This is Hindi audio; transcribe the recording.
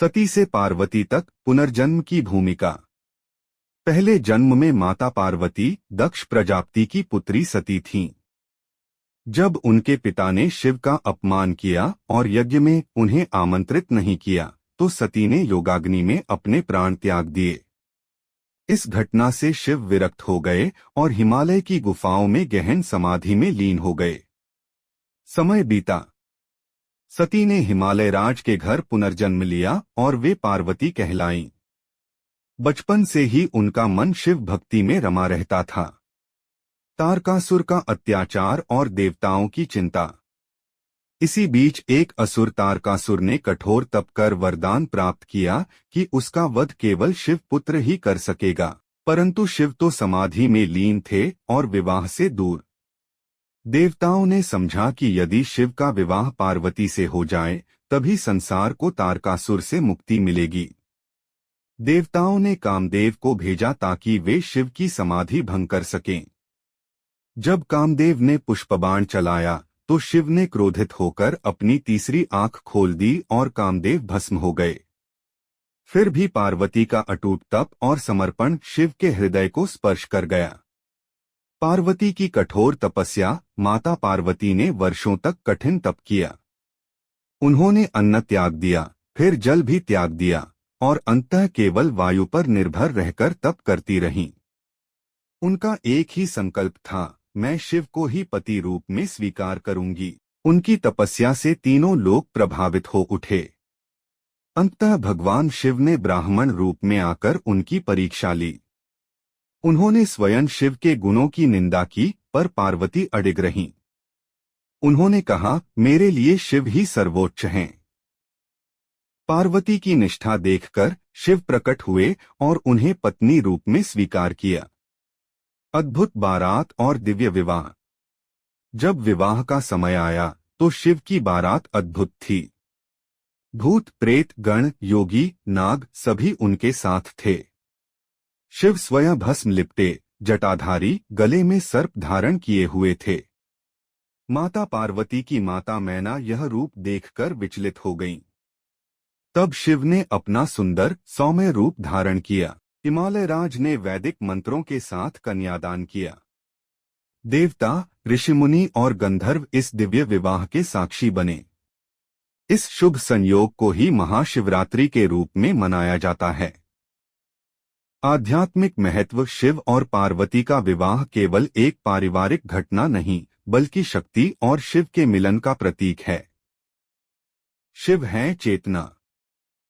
सती से पार्वती तक पुनर्जन्म की भूमिका। पहले जन्म में माता पार्वती दक्ष प्रजापति की पुत्री सती थीं। जब उनके पिता ने शिव का अपमान किया और यज्ञ में उन्हें आमंत्रित नहीं किया तो सती ने योगाग्नि में अपने प्राण त्याग दिए। इस घटना से शिव विरक्त हो गए और हिमालय की गुफाओं में गहन समाधि में लीन हो गए। समय बीता। सती ने हिमालय राज के घर पुनर्जन्म लिया और वे पार्वती कहलाईं। बचपन से ही उनका मन शिव भक्ति में रमा रहता था। तारकासुर का अत्याचार और देवताओं की चिंता। इसी बीच एक असुर तारकासुर ने कठोर तप कर वरदान प्राप्त किया कि उसका वध केवल शिव पुत्र ही कर सकेगा, परंतु शिव तो समाधि में लीन थे और विवाह से दूर। देवताओं ने समझा कि यदि शिव का विवाह पार्वती से हो जाए तभी संसार को तारकासुर से मुक्ति मिलेगी। देवताओं ने कामदेव को भेजा ताकि वे शिव की समाधि भंग कर सकें। जब कामदेव ने पुष्पबाण चलाया तो शिव ने क्रोधित होकर अपनी तीसरी आंख खोल दी और कामदेव भस्म हो गए। फिर भी पार्वती का अटूट तप और समर्पण शिव के हृदय को स्पर्श कर गया। पार्वती की कठोर तपस्या। माता पार्वती ने वर्षों तक कठिन तप किया। उन्होंने अन्न त्याग दिया, फिर जल भी त्याग दिया और अंततः केवल वायु पर निर्भर रहकर तप करती रहीं। उनका एक ही संकल्प था, मैं शिव को ही पति रूप में स्वीकार करूंगी। उनकी तपस्या से तीनों लोग प्रभावित हो उठे। अंततः भगवान शिव ने ब्राह्मण रूप में आकर उनकी परीक्षा ली। उन्होंने स्वयं शिव के गुणों की निंदा की, पर पार्वती अडिग रहीं। उन्होंने कहा, मेरे लिए शिव ही सर्वोच्च हैं। पार्वती की निष्ठा देखकर शिव प्रकट हुए और उन्हें पत्नी रूप में स्वीकार किया। अद्भुत बारात और दिव्य विवाह। जब विवाह का समय आया तो शिव की बारात अद्भुत थी। भूत प्रेत गण योगी नाग सभी उनके साथ थे। शिव स्वयं भस्म लिपटे, जटाधारी, गले में सर्प धारण किए हुए थे। माता पार्वती की माता मैना यह रूप देखकर विचलित हो गईं। तब शिव ने अपना सुंदर सौम्य रूप धारण किया। हिमालय राज ने वैदिक मंत्रों के साथ कन्यादान किया। देवता, ऋषिमुनि और गंधर्व इस दिव्य विवाह के साक्षी बने। इस शुभ संयोग को ही महाशिवरात्रि के रूप में मनाया जाता है। आध्यात्मिक महत्व। शिव और पार्वती का विवाह केवल एक पारिवारिक घटना नहीं, बल्कि शक्ति और शिव के मिलन का प्रतीक है। शिव हैं चेतना।